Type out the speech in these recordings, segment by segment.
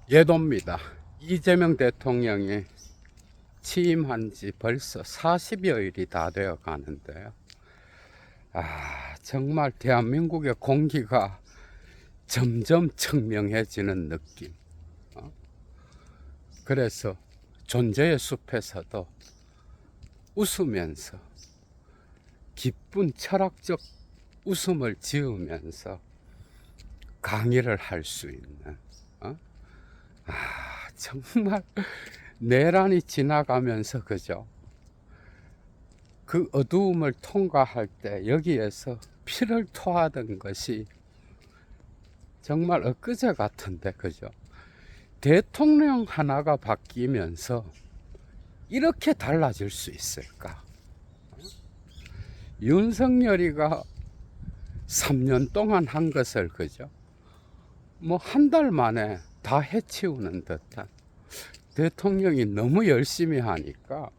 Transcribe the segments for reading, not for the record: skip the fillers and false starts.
예도입니다. 이재명 대통령이 취임한 지 벌써 40여일이 다 되어 가는데요. 정말 대한민국의 공기가 점점 청명해지는 느낌. 그래서 존재의 숲에서도 웃으면서 기쁜 철학적 웃음을 지으면서 강의를 할 수 있는 정말 내란이 지나가면서 그죠? 그 어두움을 통과할 때 여기에서 피를 토하던 것이 정말 엊그제 같은데 그죠? 대통령 하나가 바뀌면서 이렇게 달라질 수 있을까? 윤석열이가 3년 동안 한 것을 그죠? 뭐 한 달 만에 다 해치우는 듯한, 대통령이 너무 열심히 하니까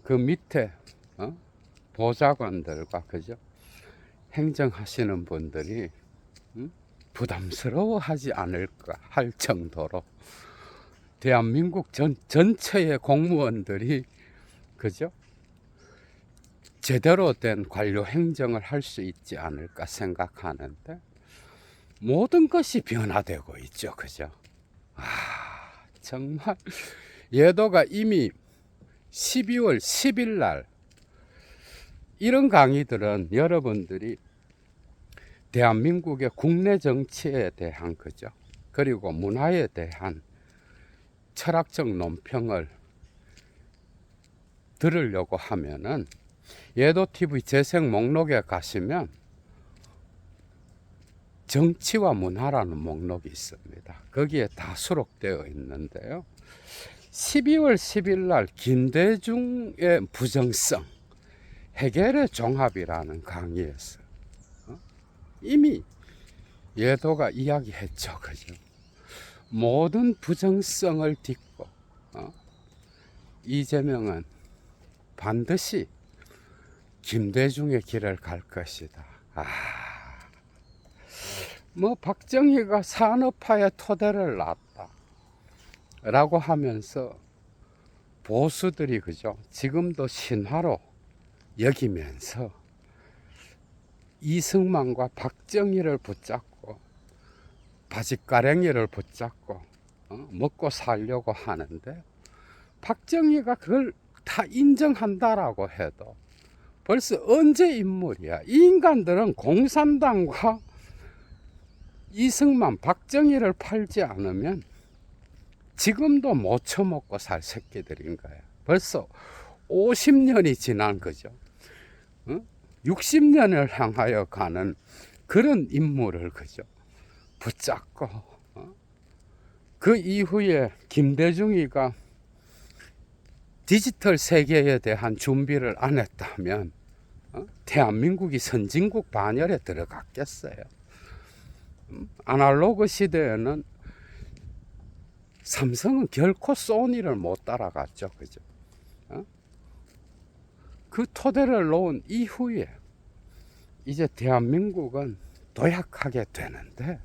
그 밑에 보좌관들과 그죠? 행정하시는 분들이 부담스러워하지 않을까 할 정도로 대한민국 전체의 공무원들이 그죠? 제대로 된 관료 행정을 할 수 있지 않을까 생각하는데 모든 것이 변화되고 있죠. 그죠? 정말 예도가 이미 12월 10일 날 이런 강의들은 여러분들이 대한민국의 국내 정치에 대한 거죠. 그리고 문화에 대한 철학적 논평을 들으려고 하면은 예도TV 재생 목록에 가시면 정치와 문화라는 목록이 있습니다. 거기에 다 수록되어 있는데요. 12월 10일 날 김대중의 부정성 해결의 종합이라는 강의에서 이미 예도가 이야기했죠. 그죠? 모든 부정성을 딛고 이재명은 반드시 김대중의 길을 갈 것이다. 뭐 박정희가 산업화의 토대를 놨다 라고 하면서 보수들이 그죠? 지금도 신화로 여기면서 이승만과 박정희를 붙잡고 바짓가랭이를 붙잡고 먹고 살려고 하는데, 박정희가 그걸 다 인정한다라고 해도 벌써 언제 인물이야. 이 인간들은 공산당과 이승만, 박정희를 팔지 않으면 지금도 못 처먹고 살 새끼들인 거야. 벌써 50년이 지난 거죠. 60년을 향하여 가는 그런 인물을 그죠? 붙잡고 그 이후에 김대중이가 디지털 세계에 대한 준비를 안 했다면 대한민국이 선진국 반열에 들어갔겠어요. 아날로그 시대에는 삼성은 결코 소니를 못 따라갔죠. 그죠? 그 토대를 놓은 이후에 이제 대한민국은 도약하게 되는데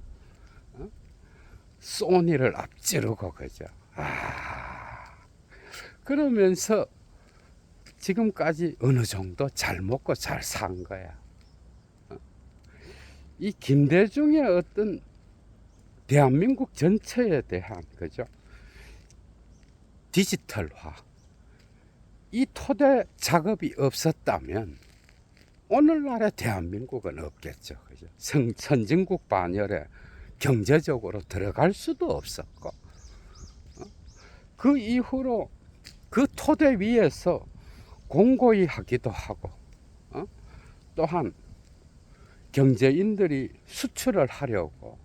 소니를 앞지르고 그죠? 그러면서 지금까지 어느 정도 잘 먹고 잘 산 거야. 이 김대중의 어떤 대한민국 전체에 대한 그죠? 디지털화, 이 토대 작업이 없었다면 오늘날의 대한민국은 없겠죠. 그죠? 선진국 반열에 경제적으로 들어갈 수도 없었고, 그 이후로 그 토대 위에서 공고히 하기도 하고, 또한 경제인들이 수출을 하려고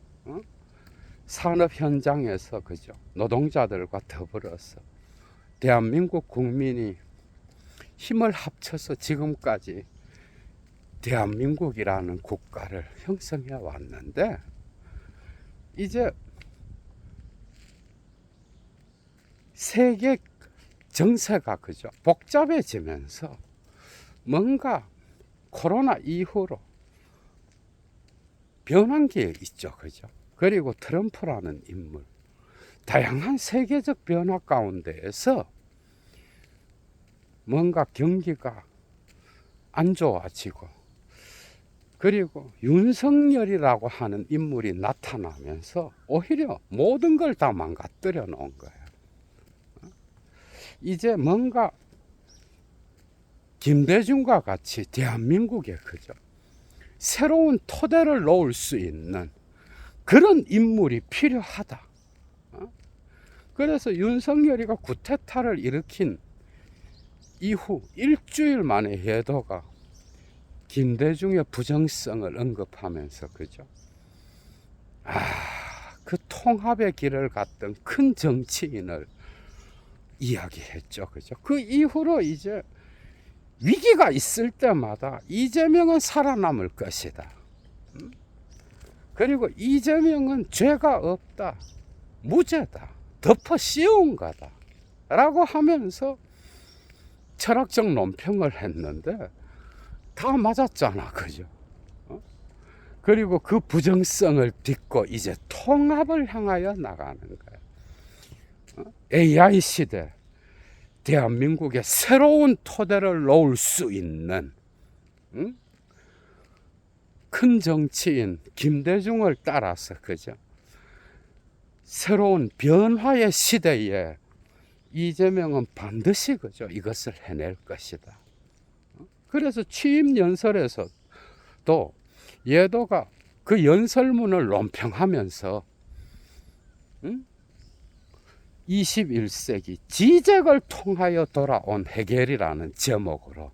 산업 현장에서 그죠? 노동자들과 더불어서 대한민국 국민이 힘을 합쳐서 지금까지 대한민국이라는 국가를 형성해 왔는데, 이제 세계 정세가 그죠? 복잡해지면서 뭔가 코로나 이후로 변한 게 있죠. 그죠? 그리고 트럼프라는 인물. 다양한 세계적 변화 가운데에서 뭔가 경기가 안 좋아지고, 그리고 윤석열이라고 하는 인물이 나타나면서 오히려 모든 걸 다 망가뜨려 놓은 거예요. 이제 뭔가 김대중과 같이 대한민국에 그죠, 새로운 토대를 놓을 수 있는 그런 인물이 필요하다. 그래서 윤석열이가 쿠데타를 일으킨 이후 일주일 만에 예도가 김대중의 부정성을 언급하면서 그죠, 그 통합의 길을 갔던 큰 정치인을 이야기했죠. 그죠. 그 이후로 이제 위기가 있을 때마다 이재명은 살아남을 것이다. 그리고 이재명은 죄가 없다, 무죄다, 덮어 씌운 거다 라고 하면서 철학적 논평을 했는데 다 맞았잖아. 그죠. 그리고 그 부정성을 딛고 이제 통합을 향하여 나가는 거예요. AI 시대, 대한민국에 새로운 토대를 놓을 수 있는 큰 정치인 김대중을 따라서 그죠, 새로운 변화의 시대에 이재명은 반드시 그죠, 이것을 해낼 것이다. 그래서 취임 연설에서도 예도가 그 연설문을 논평하면서 21세기 지적을 통하여 돌아온 해결이라는 제목으로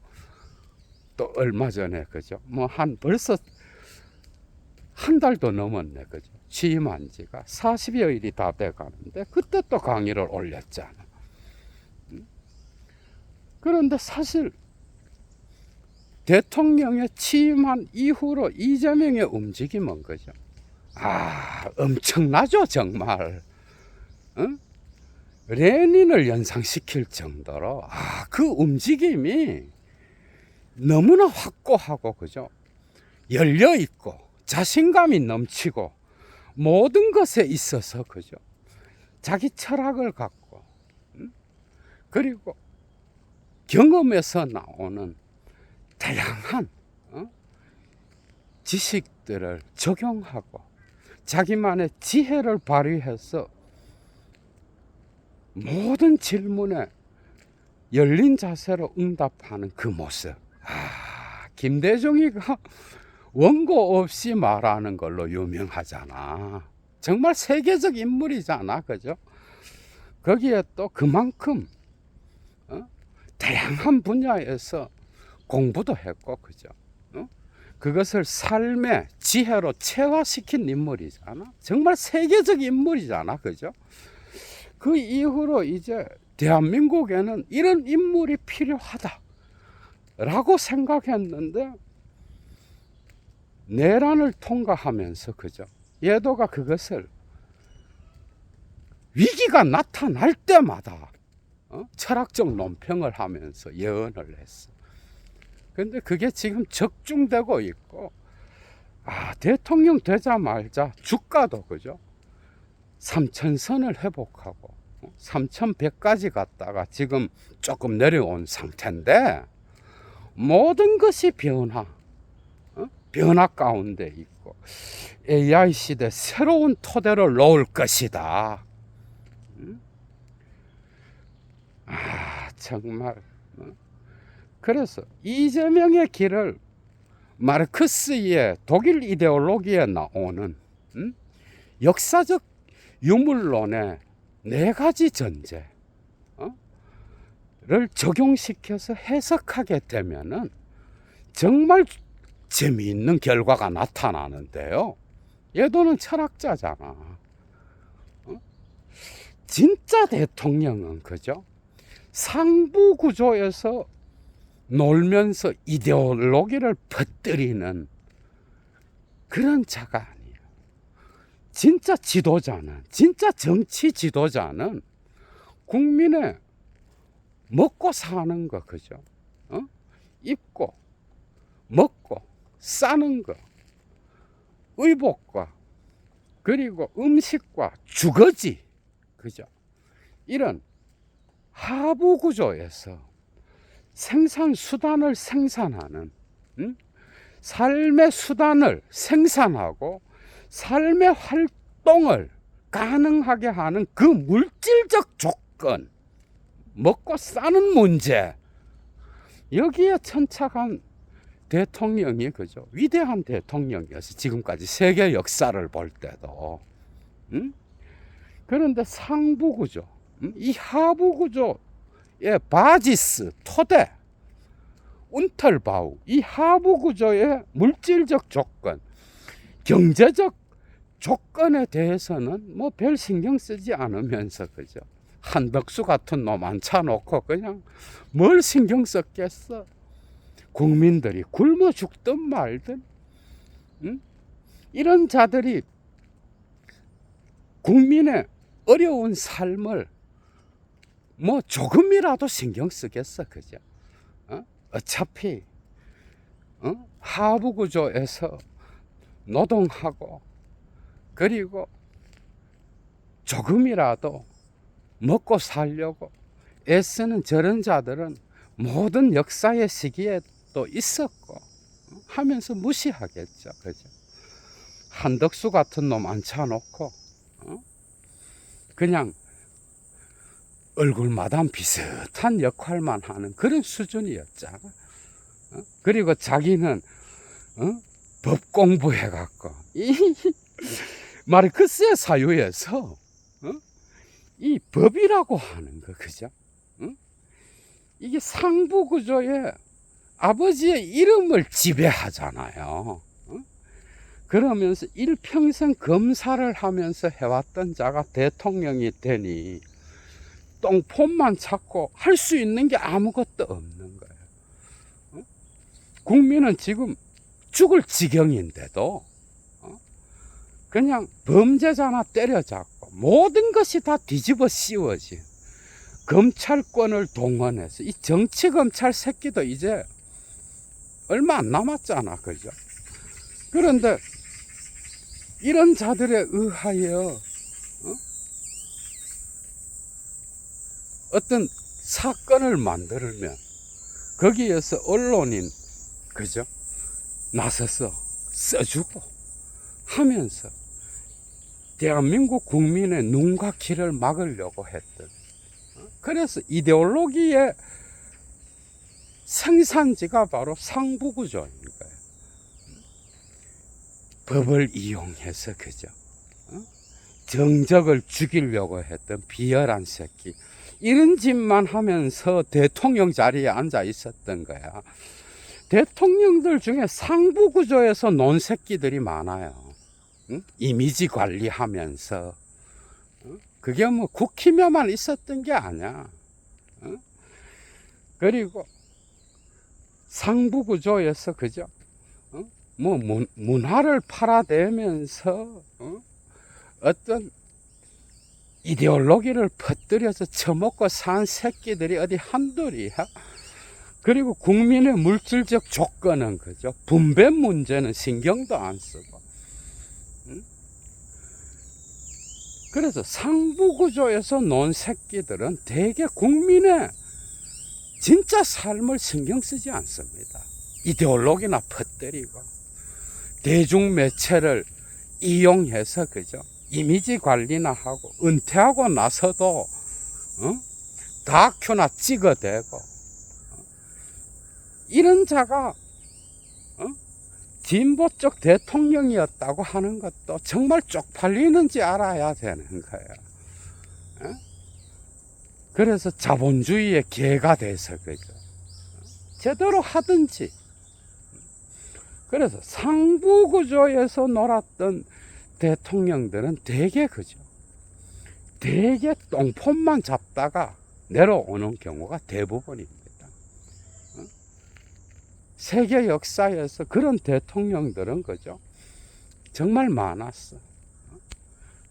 또 얼마 전에 그죠, 뭐 벌써 한 달도 넘었네. 그죠. 취임한 지가 40여일이 다 돼 가는데 그때 또 강의를 올렸잖아. 그런데 사실 대통령의 취임한 이후로 이재명의 움직임은 그죠, 엄청나죠. 정말 레닌을 연상시킬 정도로 그 움직임이 너무나 확고하고 그죠, 열려 있고 자신감이 넘치고 모든 것에 있어서 그죠, 자기 철학을 갖고 그리고 경험에서 나오는 다양한 지식들을 적용하고 자기만의 지혜를 발휘해서 모든 질문에 열린 자세로 응답하는 그 모습. 김대중이가 원고 없이 말하는 걸로 유명하잖아. 정말 세계적 인물이잖아. 그죠? 거기에 또 그만큼 다양한 분야에서 공부도 했고, 그죠? 그것을 삶의 지혜로 체화시킨 인물이잖아. 정말 세계적 인물이잖아. 그죠? 그 이후로 이제 대한민국에는 이런 인물이 필요하다라고 생각했는데 내란을 통과하면서 그죠, 예도가 그것을 위기가 나타날 때마다 철학적 논평을 하면서 예언을 했어. 근데 그게 지금 적중되고 있고, 대통령 되자마자 주가도 그죠, 3,000선을 회복하고 3,100까지 갔다가 지금 조금 내려온 상태인데 모든 것이 변화 가운데 있고 AI 시대 새로운 토대를 놓을 것이다. 정말. 그래서 이재명의 길을 마르크스의 독일 이데올로기에 나오는 역사적 유물론의 4가지 전제를 적용시켜서 해석하게 되면은 정말 재미있는 결과가 나타나는데요. 예도는 철학자잖아. 진짜 대통령은 그죠, 상부 구조에서 놀면서 이데올로기를 퍼뜨리는 그런 자가 아니에요. 진짜 지도자는, 진짜 정치 지도자는 국민의 먹고 사는 거 그죠, 입고 먹고 싸는 거, 의복과 그리고 음식과 주거지 그죠? 이런 하부 구조에서 생산 수단을 생산하는, 삶의 수단을 생산하고 삶의 활동을 가능하게 하는 그 물질적 조건, 먹고 사는 문제, 여기에 천착한 대통령이 그죠? 위대한 대통령이어서 지금까지 세계 역사를 볼 때도. 그런데 상부 구조, 이 하부 구조의 바지스, 토대, 운털바우, 이 하부 구조의 물질적 조건, 경제적 조건에 대해서는 뭐 별 신경 쓰지 않으면서 그죠? 한덕수 같은 놈 앉혀놓고 그냥 뭘 신경 썼겠어? 국민들이 굶어 죽든 말든, 이런 자들이 국민의 어려운 삶을 뭐 조금이라도 신경 쓰겠어, 그죠? 어차피 하부 구조에서 노동하고 그리고 조금이라도 먹고 살려고 애쓰는 저런 자들은 모든 역사의 시기에 또 있었고 하면서 무시하겠죠, 그죠? 한덕수 같은 놈 앉혀놓고 그냥 얼굴마담 비슷한 역할만 하는 그런 수준이었잖아. 그리고 자기는 법 공부해갖고 이 마르크스의 사유에서 이 법이라고 하는 거, 그죠? 이게 상부 구조에 아버지의 이름을 지배하잖아요. 그러면서 일평생 검사를 하면서 해왔던 자가 대통령이 되니 똥폼만 찾고 할 수 있는 게 아무것도 없는 거예요. 국민은 지금 죽을 지경인데도 그냥 범죄자나 때려잡고 모든 것이 다 뒤집어 씌워진 검찰권을 동원해서 이 정치검찰 새끼도 이제 얼마 안 남았잖아, 그죠? 그런데 이런 자들에 의하여 어떤 사건을 만들면 거기에서 언론인, 그죠? 나서서 써주고 하면서 대한민국 국민의 눈과 귀를 막으려고 했던, 그래서 이데올로기의 생산지가 바로 상부구조인 거예요. 법을 이용해서, 그죠? 정적을 죽이려고 했던 비열한 새끼, 이런 짓만 하면서 대통령 자리에 앉아 있었던 거야. 대통령들 중에 상부구조에서 논 새끼들이 많아요. 이미지 관리하면서. 그게 뭐 국힘에만 있었던 게 아니야. 그리고 상부구조에서, 그죠? 뭐 문화를 팔아대면서 어떤 이데올로기를 퍼뜨려서 처먹고 산 새끼들이 어디 한둘이야. 그리고 국민의 물질적 조건은, 그죠? 분배 문제는 신경도 안 쓰고. 그래서 상부구조에서 논 새끼들은 대개 국민의 진짜 삶을 신경 쓰지 않습니다. 이데올로기나 퍼뜨리고 대중매체를 이용해서, 그죠? 이미지 관리나 하고 은퇴하고 나서도 다큐나 찍어대고 이런 자가 진보 쪽 대통령이었다고 하는 것도 정말 쪽팔리는지 알아야 되는 거예요. 그래서 자본주의의 개가 돼서, 그죠? 제대로 하든지. 그래서 상부구조에서 놀았던 대통령들은 대개, 그죠? 대개 똥폼만 잡다가 내려오는 경우가 대부분입니다. 세계 역사에서 그런 대통령들은, 그죠? 정말 많았어.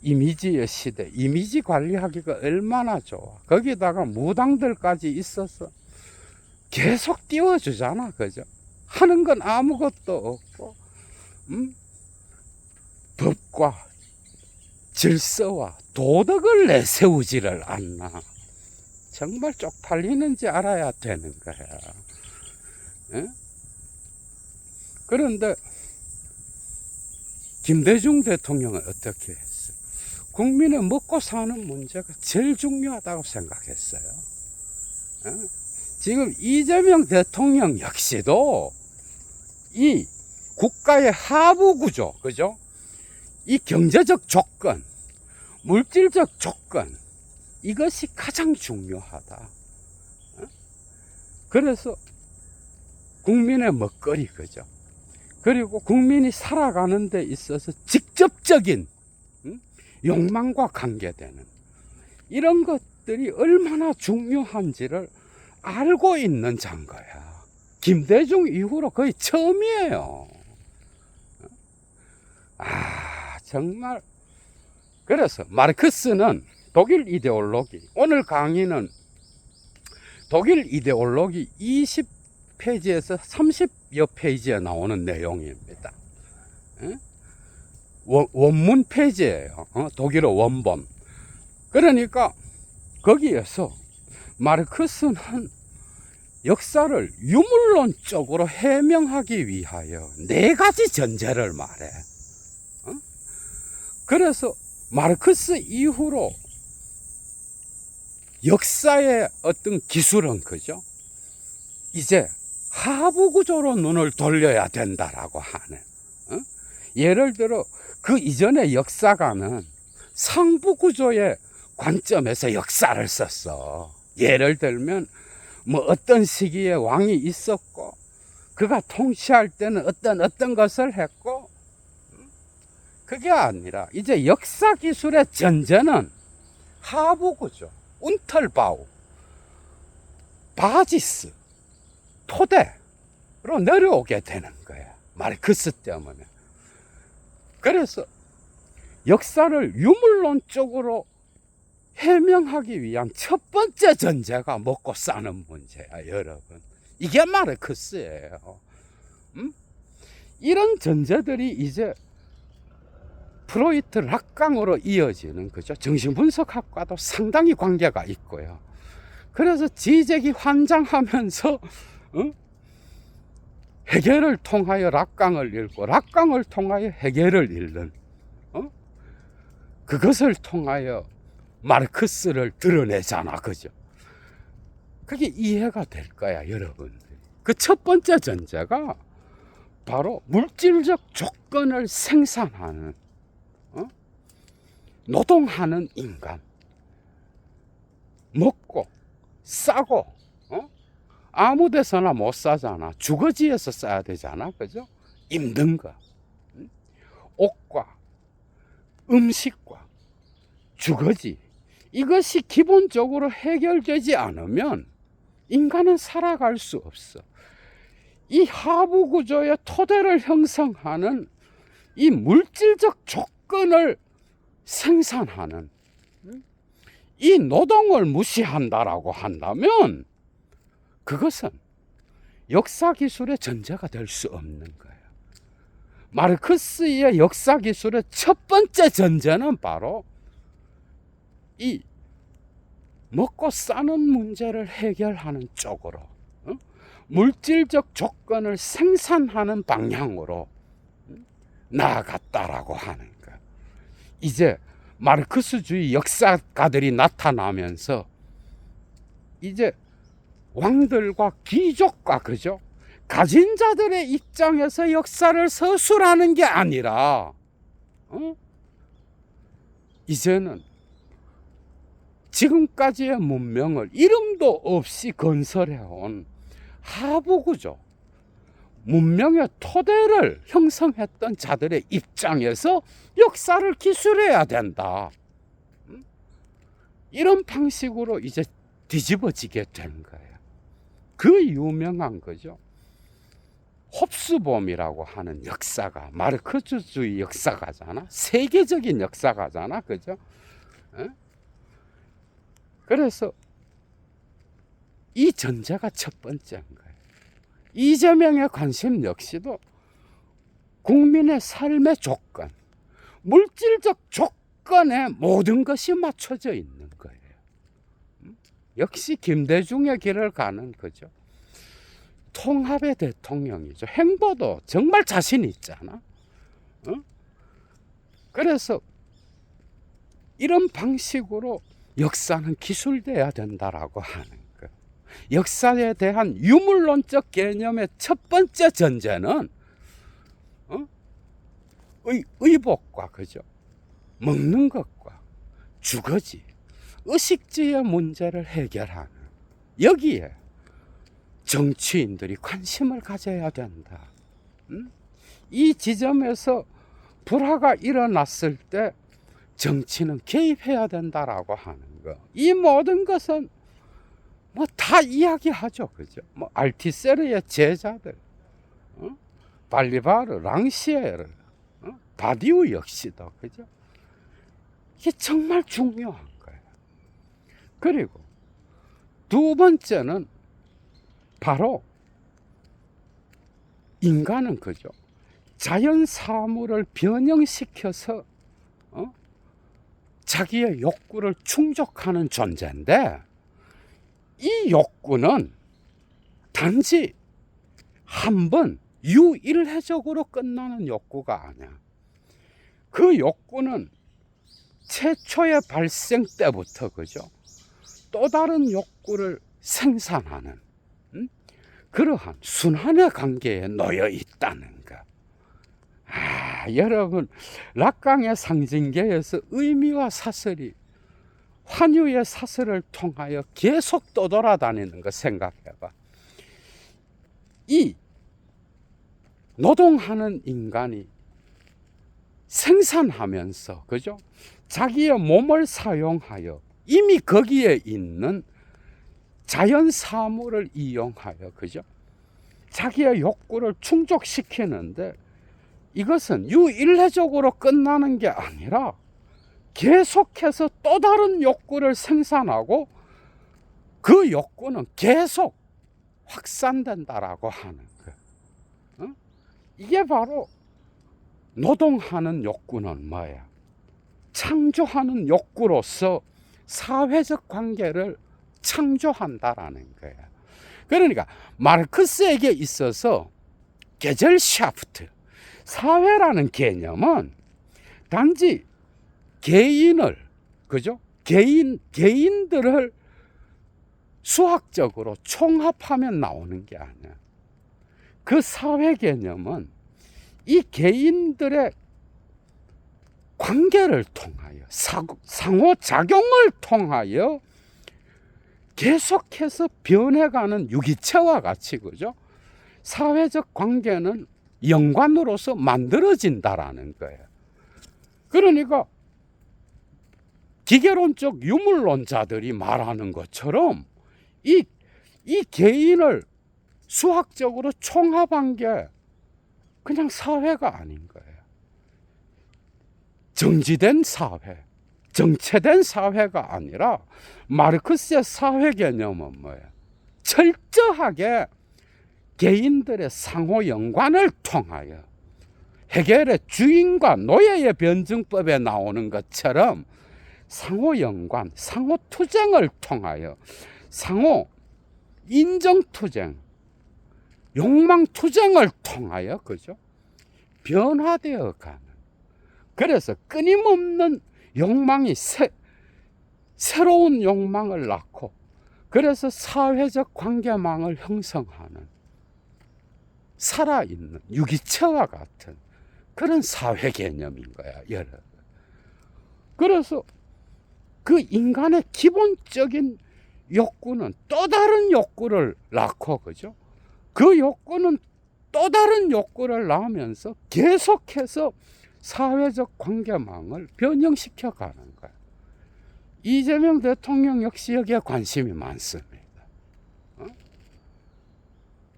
이미지의 시대, 이미지 관리하기가 얼마나 좋아. 거기다가 무당들까지 있어서 계속 띄워주잖아, 그죠? 하는 건 아무것도 없고, 법과 질서와 도덕을 내세우지를 않나. 정말 쪽팔리는지 알아야 되는 거야. 에? 그런데 김대중 대통령은 어떻게 했어? 국민의 먹고 사는 문제가 제일 중요하다고 생각했어요. 지금 이재명 대통령 역시도 이 국가의 하부 구조, 그죠? 이 경제적 조건, 물질적 조건, 이것이 가장 중요하다. 그래서 국민의 먹거리, 그죠? 그리고 국민이 살아가는 데 있어서 직접적인 욕망과 관계되는 이런 것들이 얼마나 중요한지를 알고 있는 장거야. 김대중 이후로 거의 처음이에요. 정말. 그래서 마르크스는 독일 이데올로기, 오늘 강의는 독일 이데올로기 20페이지에서 30여 페이지에 나오는 내용입니다. 원문 페이지예요. 독일어 원본. 그러니까 거기에서 마르크스는 역사를 유물론적으로 해명하기 위하여 4가지 전제를 말해. 그래서 마르크스 이후로 역사의 어떤 기술은, 그죠? 이제 하부 구조로 눈을 돌려야 된다라고 하는. 예를 들어 그 이전의 역사가는 상부 구조의 관점에서 역사를 썼어. 예를 들면 뭐 어떤 시기에 왕이 있었고 그가 통치할 때는 어떤 것을 했고, 그게 아니라 이제 역사 기술의 전제는 하부 구조, 운털바우, 바지스, 토대로 내려오게 되는 거야. 마르크스 때문에. 그래서 역사를 유물론적으로 해명하기 위한 첫 번째 전제가 먹고 사는 문제야, 여러분. 이게 마르크스예요. 이런 전제들이 이제 프로이트 락강으로 이어지는, 그죠? 정신분석학과도 상당히 관계가 있고요. 그래서 지적이 환장하면서 해겔을 통하여 락강을 읽고 락강을 통하여 해겔을 읽는, 그것을 통하여 마르크스를 드러내잖아, 그죠? 그게 이해가 될 거야, 여러분들. 그 첫 번째 전제가 바로 물질적 조건을 생산하는, 노동하는 인간, 먹고 싸고, 아무 데서나 못 사잖아. 주거지에서 싸야 되잖아, 그죠? 입는 거, 옷과 음식과 주거지, 이것이 기본적으로 해결되지 않으면 인간은 살아갈 수 없어. 이 하부 구조의 토대를 형성하는 이 물질적 조건을 생산하는 이 노동을 무시한다라고 한다면 그것은 역사 기술의 전제가 될 수 없는 거예요. 마르크스의 역사 기술의 첫 번째 전제는 바로 이 먹고 사는 문제를 해결하는 쪽으로, 물질적 조건을 생산하는 방향으로 나아갔다라고 하는 거예요. 이제 마르크스주의 역사가들이 나타나면서 이제 왕들과 귀족과, 그죠? 가진 자들의 입장에서 역사를 서술하는 게 아니라, 이제는 지금까지의 문명을 이름도 없이 건설해온 하부구조, 문명의 토대를 형성했던 자들의 입장에서 역사를 기술해야 된다. 이런 방식으로 이제 뒤집어지게 된 거예요. 그 유명한 거죠. 홉스봄이라고 하는 역사가, 마르크스주의 역사가잖아. 세계적인 역사가잖아, 그죠? 그래서 이 전제가 첫 번째인 거예요. 이재명의 관심 역시도 국민의 삶의 조건, 물질적 여건에 모든 것이 맞춰져 있는 거예요. 역시 김대중의 길을 가는 거죠. 통합의 대통령이죠. 행보도 정말 자신 있잖아. 그래서 이런 방식으로 역사는 기술돼야 된다라고 하는 거. 역사에 대한 유물론적 개념의 첫 번째 전제는 의복과 그죠? 먹는 것과 주거지, 의식주의 문제를 해결하는 여기에 정치인들이 관심을 가져야 된다. 이 지점에서 불화가 일어났을 때 정치는 개입해야 된다라고 하는 거. 이 모든 것은 뭐 다 이야기하죠, 그죠? 뭐 알티세르의 제자들, 발리바르, 랑시에르, 바디우 역시도 그죠? 이게 정말 중요한 거예요. 그리고 두 번째는 바로 인간은 그죠? 자연 사물을 변형시켜서 자기의 욕구를 충족하는 존재인데, 이 욕구는 단지 한 번 유일회적으로 끝나는 욕구가 아니야. 그 욕구는 최초의 발생 때부터 그죠? 또 다른 욕구를 생산하는 그러한 순환의 관계에 놓여 있다는 거. 여러분, 락강의 상징계에서 의미와 사슬이 환유의 사슬을 통하여 계속 떠돌아다니는 거 생각해봐. 이 노동하는 인간이 생산하면서 그죠? 자기의 몸을 사용하여 이미 거기에 있는 자연 사물을 이용하여 그죠? 자기의 욕구를 충족시키는데, 이것은 유일회적으로 끝나는 게 아니라 계속해서 또 다른 욕구를 생산하고 그 욕구는 계속 확산된다라고 하는 거예요. 이게 바로 노동하는 욕구는 뭐야? 창조하는 욕구로서 사회적 관계를 창조한다라는 거야. 그러니까 마르크스에게 있어서 게젤샤프트, 사회라는 개념은 단지 개인을 그죠? 개인들을 수학적으로 총합하면 나오는 게 아니야. 그 사회 개념은 이 개인들의 관계를 통하여 상호작용을 통하여 계속해서 변해가는 유기체와 같이 그죠? 사회적 관계는 연관으로서 만들어진다라는 거예요. 그러니까 기계론적 유물론자들이 말하는 것처럼 이 개인을 수학적으로 총합한 게 그냥 사회가 아닌 거예요. 정지된 사회, 정체된 사회가 아니라 마르크스의 사회 개념은 뭐예요? 철저하게 개인들의 상호 연관을 통하여 헤겔의 주인과 노예의 변증법에 나오는 것처럼 상호 연관, 상호 투쟁을 통하여 상호 인정 투쟁, 욕망 투쟁을 통하여 그죠? 변화되어 가는. 그래서 끊임없는 욕망이 새로운 욕망을 낳고, 그래서 사회적 관계망을 형성하는 살아있는 유기체와 같은 그런 사회 개념인 거야, 여러분. 그래서 그 인간의 기본적인 욕구는 또 다른 욕구를 낳고, 그죠? 그 욕구는 또 다른 욕구를 낳으면서 계속해서 사회적 관계망을 변형시켜 가는 거야. 이재명 대통령 역시 여기에 관심이 많습니다.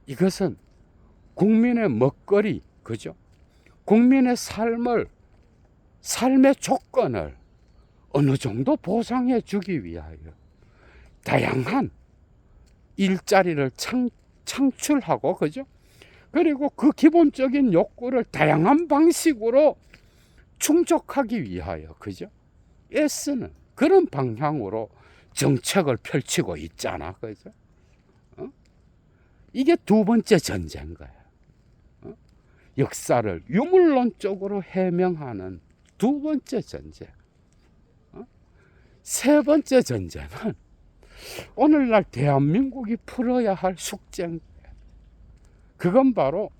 이것은 국민의 먹거리, 그죠? 국민의 삶의 조건을 어느 정도 보상해 주기 위하여 다양한 일자리를 창출하고, 그죠? 그리고 그 기본적인 욕구를 다양한 방식으로 충족하기 위하여, 그죠? 애쓰는 그런 방향으로 정책을 펼치고 있잖아. 그죠? 이게 두 번째 전제인 거야. 역사를 유물론적으로 해명하는 두 번째 전제. 세 번째 전제는 오늘날 대한민국이 풀어야 할 숙제인 거야. 그건 바로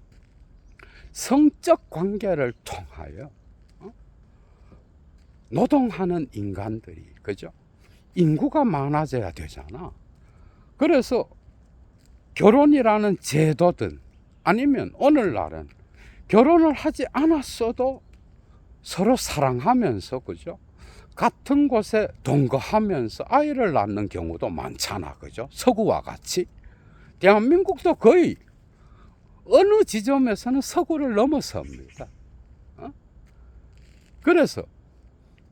성적 관계를 통하여 노동하는 인간들이, 그죠? 인구가 많아져야 되잖아. 그래서 결혼이라는 제도든 아니면 오늘날은 결혼을 하지 않았어도 서로 사랑하면서, 그죠? 같은 곳에 동거하면서 아이를 낳는 경우도 많잖아. 그죠? 서구와 같이. 대한민국도 거의 어느 지점에서는 서구를 넘어섭니다. 그래서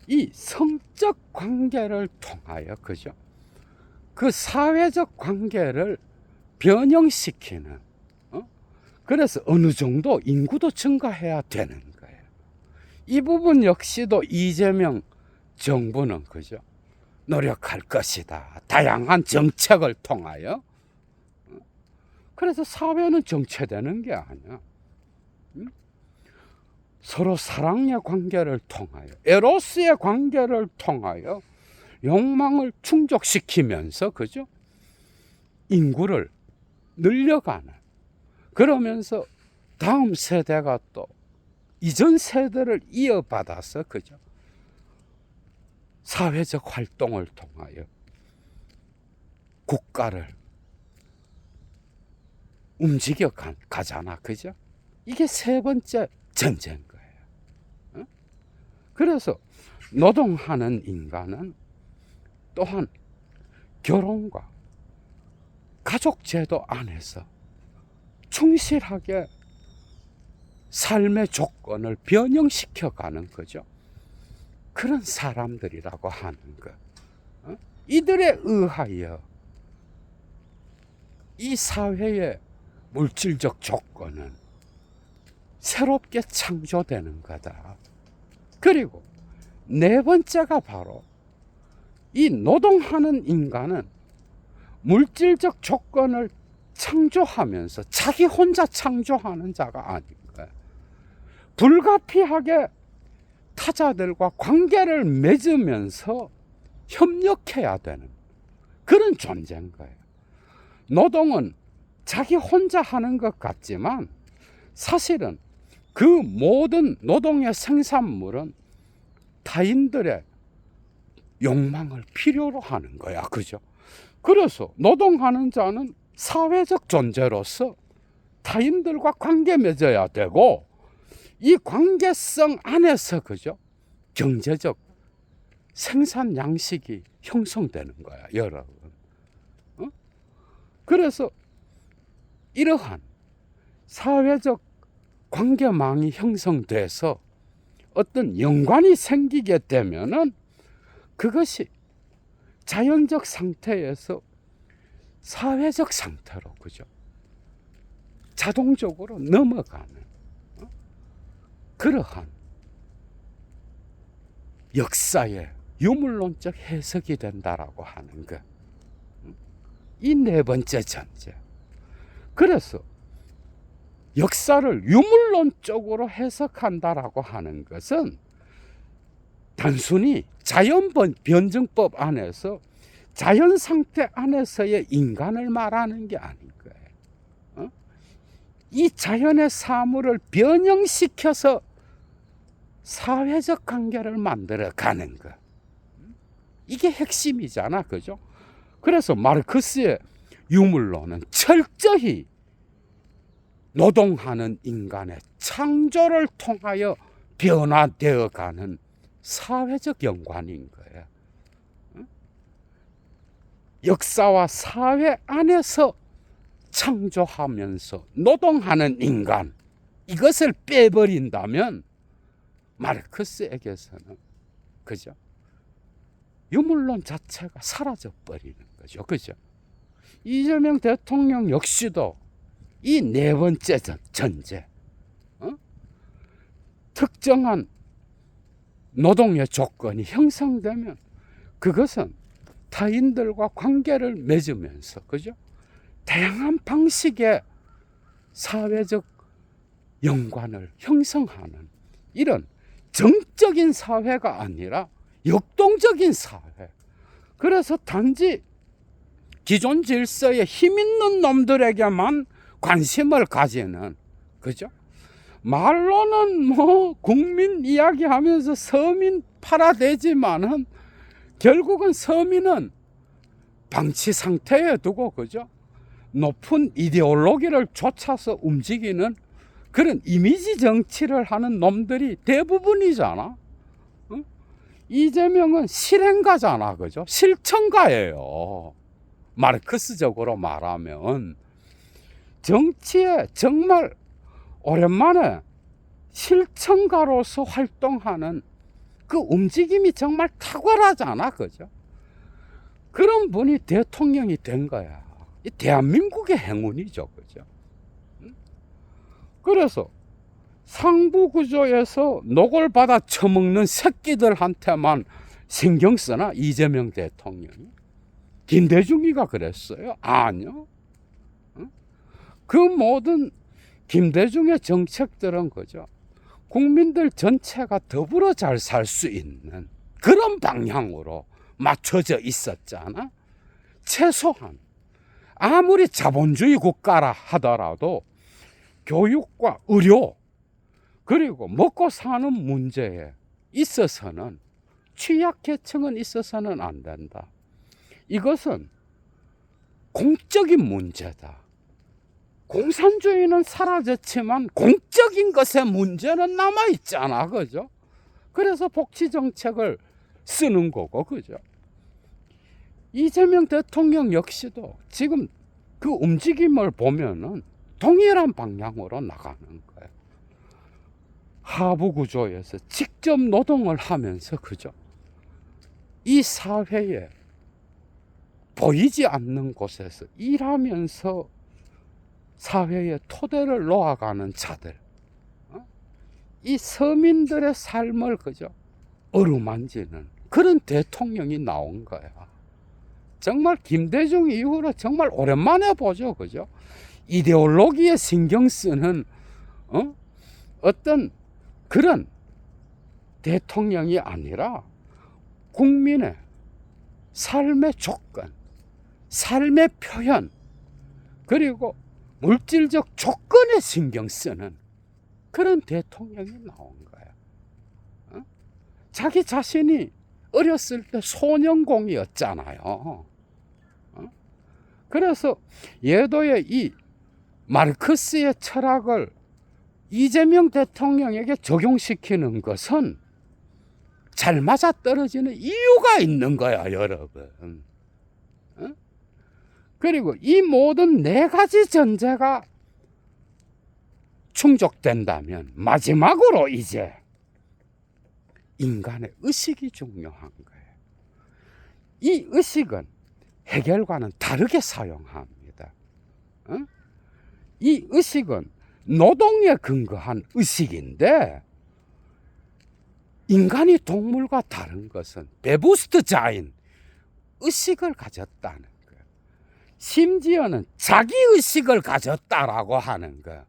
이 성적 관계를 통하여, 그죠? 그 사회적 관계를 변형시키는, 그래서 어느 정도 인구도 증가해야 되는 거예요. 이 부분 역시도 이재명 정부는, 그죠? 노력할 것이다. 다양한 정책을 통하여. 그래서 사회는 정체되는 게 아니야. 서로 사랑의 관계를 통하여, 에로스의 관계를 통하여 욕망을 충족시키면서, 그죠? 인구를 늘려가는. 그러면서 다음 세대가 또 이전 세대를 이어받아서, 그죠? 사회적 활동을 통하여 국가를 움직여 가잖아. 그죠? 이게 세 번째 전제인 거예요. 그래서 노동하는 인간은 또한 결혼과 가족제도 안에서 충실하게 삶의 조건을 변형시켜 가는 거죠. 그런 사람들이라고 하는 것. 이들에 의하여 이 사회의 물질적 조건은 새롭게 창조되는 거다. 그리고 네 번째가 바로 이 노동하는 인간은 물질적 조건을 창조하면서 자기 혼자 창조하는 자가 아닌 거야. 불가피하게 타자들과 관계를 맺으면서 협력해야 되는 그런 존재인 거예요. 노동은 자기 혼자 하는 것 같지만 사실은 그 모든 노동의 생산물은 타인들의 욕망을 필요로 하는 거야. 그죠? 그래서 노동하는 자는 사회적 존재로서 타인들과 관계 맺어야 되고, 이 관계성 안에서, 그죠? 경제적 생산 양식이 형성되는 거야, 여러분. 그래서 이러한 사회적 관계망이 형성돼서 어떤 연관이 생기게 되면은 그것이 자연적 상태에서 사회적 상태로, 그죠? 자동적으로 넘어가는 그러한 역사의 유물론적 해석이 된다라고 하는 것. 이 네 번째 전제. 그래서 역사를 유물론적으로 해석한다라고 하는 것은 단순히 자연 변증법 안에서 자연 상태 안에서의 인간을 말하는 게 아닌 거예요. 이 자연의 사물을 변형시켜서 사회적 관계를 만들어 가는 것. 이게 핵심이잖아. 그죠? 그래서 마르크스의 유물론은 철저히 노동하는 인간의 창조를 통하여 변화되어 가는 사회적 연관인 거예요. 역사와 사회 안에서 창조하면서 노동하는 인간, 이것을 빼버린다면 마르크스에게서는, 그죠? 유물론 자체가 사라져 버리는 거죠. 그죠? 이재명 대통령 역시도 이 네 번째 전제, 특정한 노동의 조건이 형성되면 그것은 타인들과 관계를 맺으면서, 그죠? 다양한 방식의 사회적 연관을 형성하는 이런 정적인 사회가 아니라 역동적인 사회. 그래서 단지 기존 질서에 힘 있는 놈들에게만 관심을 가지는, 그죠? 말로는 뭐 국민 이야기하면서 서민 팔아대지만은 결국은 서민은 방치 상태에 두고, 그죠? 높은 이데올로기를 쫓아서 움직이는 그런 이미지 정치를 하는 놈들이 대부분이잖아. 응? 이재명은 실행가잖아, 그죠? 실천가예요. 마르크스적으로 말하면 정치에 정말 오랜만에 실천가로서 활동하는 그 움직임이 정말 탁월하잖아, 그죠? 그런 분이 대통령이 된 거야. 이 대한민국의 행운이죠, 그죠? 그래서 상부 구조에서 녹을 받아 처먹는 새끼들한테만 신경 쓰나 이재명 대통령이? 김대중이가 그랬어요? 아니요. 그 모든 김대중의 정책들은, 그죠? 국민들 전체가 더불어 잘 살 수 있는 그런 방향으로 맞춰져 있었잖아. 최소한 아무리 자본주의 국가라 하더라도 교육과 의료 그리고 먹고 사는 문제에 있어서는 취약계층은 있어서는 안 된다. 이것은 공적인 문제다. 공산주의는 사라졌지만 공적인 것의 문제는 남아있잖아, 그죠? 그래서 복지정책을 쓰는 거고, 그죠? 이재명 대통령 역시도 지금 그 움직임을 보면은 동일한 방향으로 나가는 거예요. 하부 구조에서 직접 노동을 하면서, 그죠? 이 사회에 보이지 않는 곳에서 일하면서 사회의 토대를 놓아가는 자들, 이 서민들의 삶을, 그죠? 어루만지는 그런 대통령이 나온 거야. 정말 김대중 이후로 정말 오랜만에 보죠, 그죠? 이데올로기에 신경 쓰는 어떤 그런 대통령이 아니라 국민의 삶의 조건, 삶의 표현, 그리고 물질적 조건에 신경 쓰는 그런 대통령이 나온 거야. 자기 자신이 어렸을 때 소년공이었잖아요. 그래서 예도의 이 마르크스의 철학을 이재명 대통령에게 적용시키는 것은 잘 맞아떨어지는 이유가 있는 거야, 여러분. 그리고 이 모든 네 가지 전제가 충족된다면 마지막으로 이제 인간의 의식이 중요한 거예요. 이 의식은 해결과는 다르게 사용합니다. 이 의식은 노동에 근거한 의식인데, 인간이 동물과 다른 것은 베부스트자인 의식을 가졌다는 거예요. 심지어는 자기의식을 가졌다라고 하는 거예요.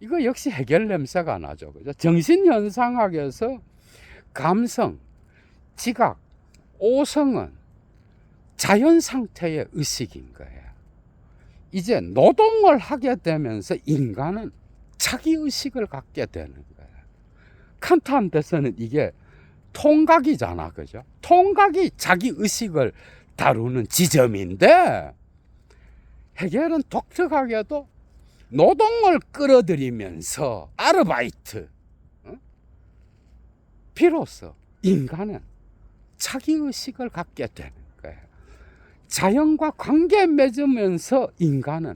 이거 역시 해결 냄새가 나죠, 그죠? 정신현상학에서 감성, 지각, 오성은 자연 상태의 의식인 거예요. 이제 노동을 하게 되면서 인간은 자기 의식을 갖게 되는 거예요. 칸트한테서는 이게 통각이잖아, 그죠? 통각이 자기 의식을 다루는 지점인데, 해겔은 독특하게도 노동을 끌어들이면서 아르바이트, 비로소 인간은 자기 의식을 갖게 되는 거예요. 자연과 관계 맺으면서 인간은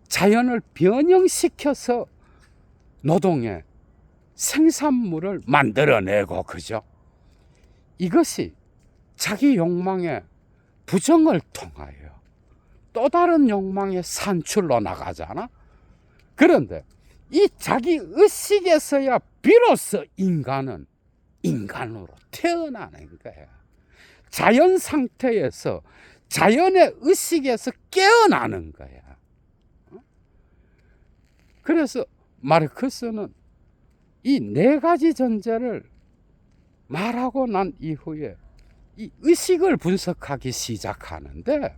자연을 변형시켜서 노동의 생산물을 만들어내고, 그죠? 이것이 자기 욕망의 부정을 통하여 또 다른 욕망의 산출로 나가잖아. 그런데 이 자기 의식에서야 비로소 인간은 인간으로 태어나는 거야. 자연 상태에서 자연의 의식에서 깨어나는 거야. 그래서 마르크스는 이 네 가지 전제를 말하고 난 이후에 이 의식을 분석하기 시작하는데,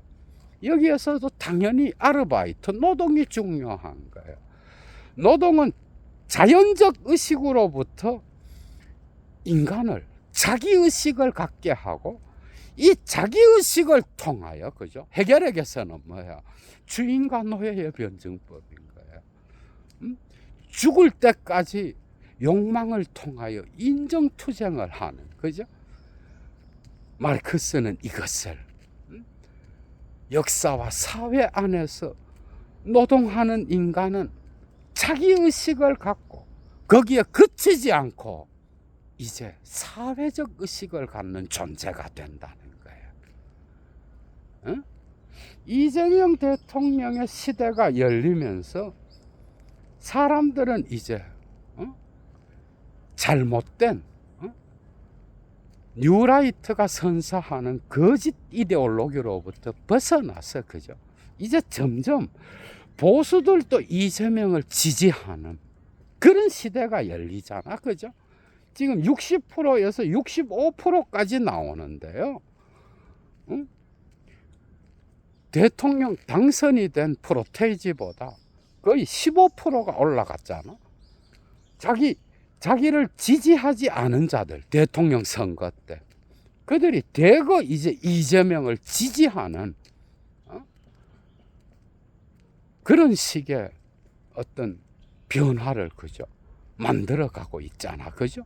여기에서도 당연히 아르바이트, 노동이 중요한 거예요. 노동은 자연적 의식으로부터 인간을 자기의식을 갖게 하고, 이 자기의식을 통하여, 그죠? 해결에게서는 뭐야? 주인과 노예의 변증법인 거예요. 죽을 때까지 욕망을 통하여 인정투쟁을 하는, 그죠? 마르크스는 이것을 역사와 사회 안에서 노동하는 인간은 자기의식을 갖고 거기에 그치지 않고 이제 사회적 의식을 갖는 존재가 된다는 거예요. 이재명 대통령의 시대가 열리면서 사람들은 이제 잘못된 뉴라이트가 선사하는 거짓 이데올로기로부터 벗어나서, 그죠? 이제 점점 보수들도 이재명을 지지하는 그런 시대가 열리잖아, 그죠? 지금 60%에서 65%까지 나오는데요. 대통령 당선이 된 프로테이지보다 거의 15%가 올라갔잖아. 자기를 지지하지 않은 자들, 대통령 선거 때 그들이 대거 이제 이재명을 지지하는 그런 식의 어떤 변화를, 그죠, 만들어가고 있잖아, 그죠?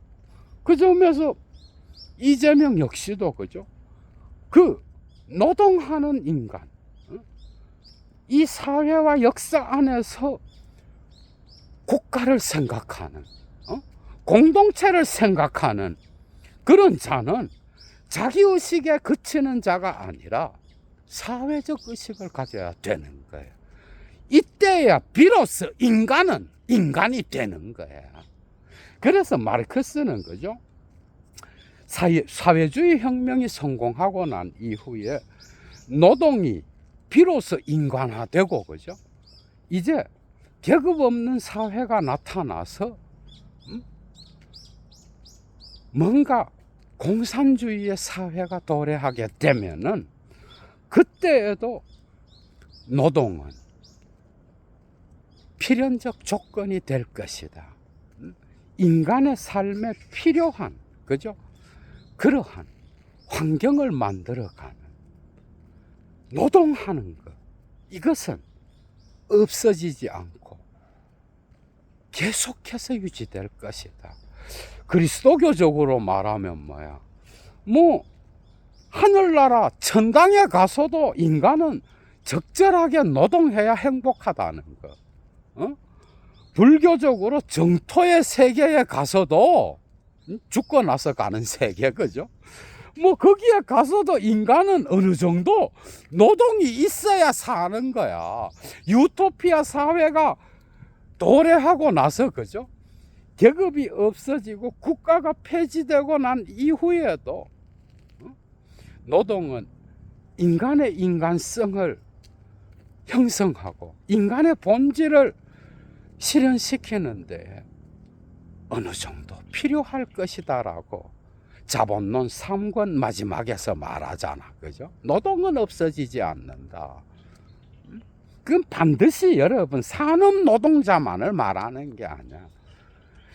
그 점에서 이재명 역시도, 그죠, 그 노동하는 인간, 이 사회와 역사 안에서 국가를 생각하는, 공동체를 생각하는 그런 자는 자기의식에 그치는 자가 아니라 사회적 의식을 가져야 되는 거예요. 이때야 비로소 인간은 인간이 되는 거야. 그래서 마르크스는, 그죠, 사회주의 혁명이 성공하고 난 이후에 노동이 비로소 인간화되고, 그죠, 이제 계급 없는 사회가 나타나서 뭔가 공산주의의 사회가 도래하게 되면은 그때에도 노동은 필연적 조건이 될 것이다. 인간의 삶에 필요한, 그죠, 그러한 환경을 만들어가는 노동하는 것, 이것은 없어지지 않고 계속해서 유지될 것이다. 그리스도교적으로 말하면 뭐야? 뭐 하늘나라 천당에 가서도 인간은 적절하게 노동해야 행복하다는 거. 불교적으로 정토의 세계에 가서도, 죽고 나서 가는 세계, 그죠? 뭐 거기에 가서도 인간은 어느 정도 노동이 있어야 사는 거야. 유토피아 사회가 도래하고 나서, 그죠, 계급이 없어지고 국가가 폐지되고 난 이후에도 노동은 인간의 인간성을 형성하고 인간의 본질을 실현시키는데 어느 정도 필요할 것이다라고 자본론 3권 마지막에서 말하잖아, 그죠? 노동은 없어지지 않는다. 그건 반드시 여러분 산업 노동자만을 말하는 게 아니야.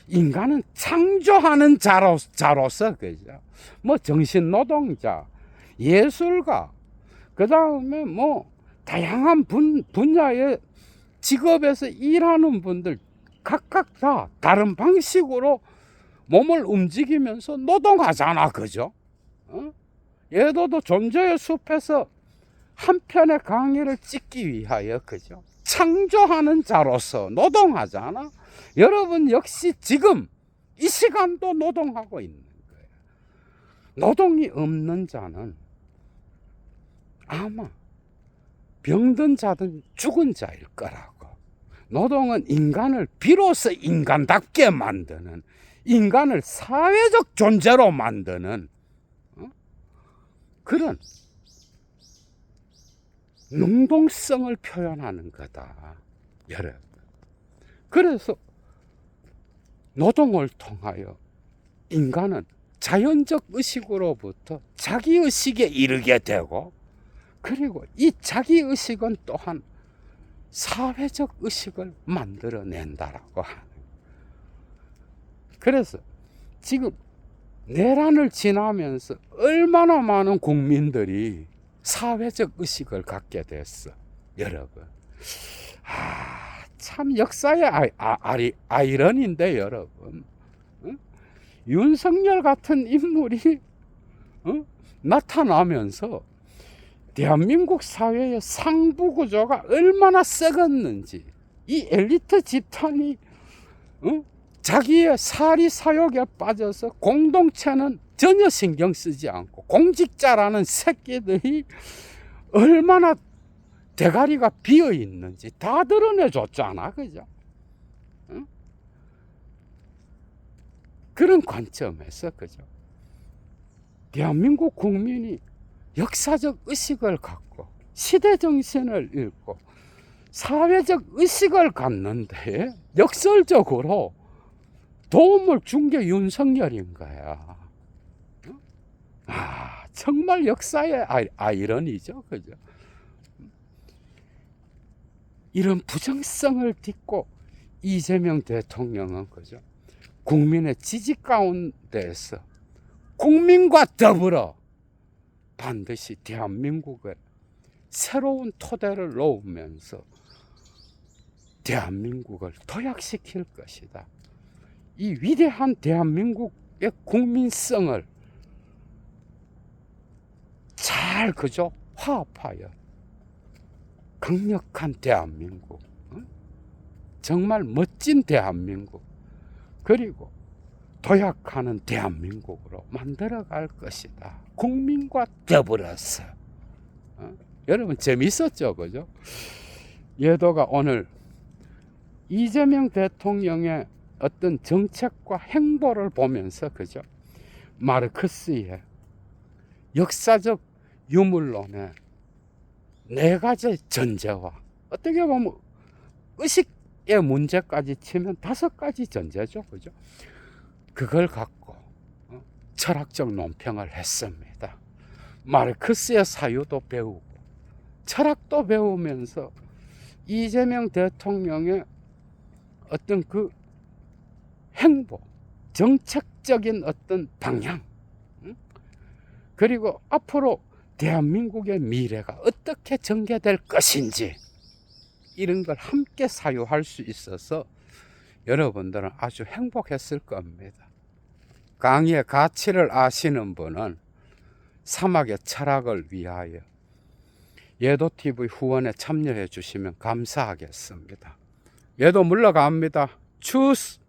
인간은 창조하는 자로서, 그죠? 뭐 정신 노동자, 예술가, 그 다음에 뭐 다양한 분야의 직업에서 일하는 분들 각각 다 다른 방식으로 몸을 움직이면서 노동하잖아, 그죠? 예도도 존재의 숲에서 한 편의 강의를 찍기 위하여, 그죠, 창조하는 자로서 노동하잖아. 여러분 역시 지금 이 시간도 노동하고 있는 거예요. 노동이 없는 자는 아마 병든 자든 죽은 자일 거라고. 노동은 인간을 비로소 인간답게 만드는, 인간을 사회적 존재로 만드는 그런 능동성을 표현하는 거다, 여러분. 그래서 노동을 통하여 인간은 자연적 의식으로부터 자기의식에 이르게 되고, 그리고 이 자기의식은 또한 사회적 의식을 만들어낸다라고 하는. 그래서 지금 내란을 지나면서 얼마나 많은 국민들이 사회적 의식을 갖게 됐어, 여러분. 참 역사의 아이러니인데, 여러분. 응? 윤석열 같은 인물이 나타나면서 대한민국 사회의 상부 구조가 얼마나 썩었는지, 이 엘리트 집단이 자기의 사리 사욕에 빠져서 공동체는 전혀 신경 쓰지 않고 공직자라는 새끼들이 얼마나 대가리가 비어 있는지 다 드러내줬잖아, 그죠? 그런 관점에서, 그죠? 대한민국 국민이 역사적 의식을 갖고 시대 정신을 읽고 사회적 의식을 갖는데 역설적으로 도움을 준 게 윤석열인 거야. 정말 역사의 아이러니죠, 그죠? 이런 부정성을 딛고 이재명 대통령은, 그죠? 국민의 지지 가운데에서 국민과 더불어 반드시 대한민국에 새로운 토대를 놓으면서 대한민국을 도약시킬 것이다. 이 위대한 대한민국의 국민성을 잘, 그죠? 화합하여 강력한 대한민국, 정말 멋진 대한민국, 그리고 도약하는 대한민국으로 만들어갈 것이다. 국민과 더불어서. 여러분 재밌었죠, 그죠? 예도가 오늘 이재명 대통령의 어떤 정책과 행보를 보면서, 그죠? 마르크스의 역사적 유물론의 네 가지 전제와 어떻게 보면 의식의 문제까지 치면 5가지 전제죠, 그죠? 그걸 갖고 철학적 논평을 했습니다. 마르크스의 사유도 배우고 철학도 배우면서 이재명 대통령의 어떤 그 행보, 정책적인 어떤 방향, 그리고 앞으로 대한민국의 미래가 어떻게 전개될 것인지, 이런 걸 함께 사유할 수 있어서 여러분들은 아주 행복했을 겁니다. 강의의 가치를 아시는 분은 사막의 철학을 위하여 예도TV 후원에 참여해 주시면 감사하겠습니다. 예도 물러갑니다. 추스!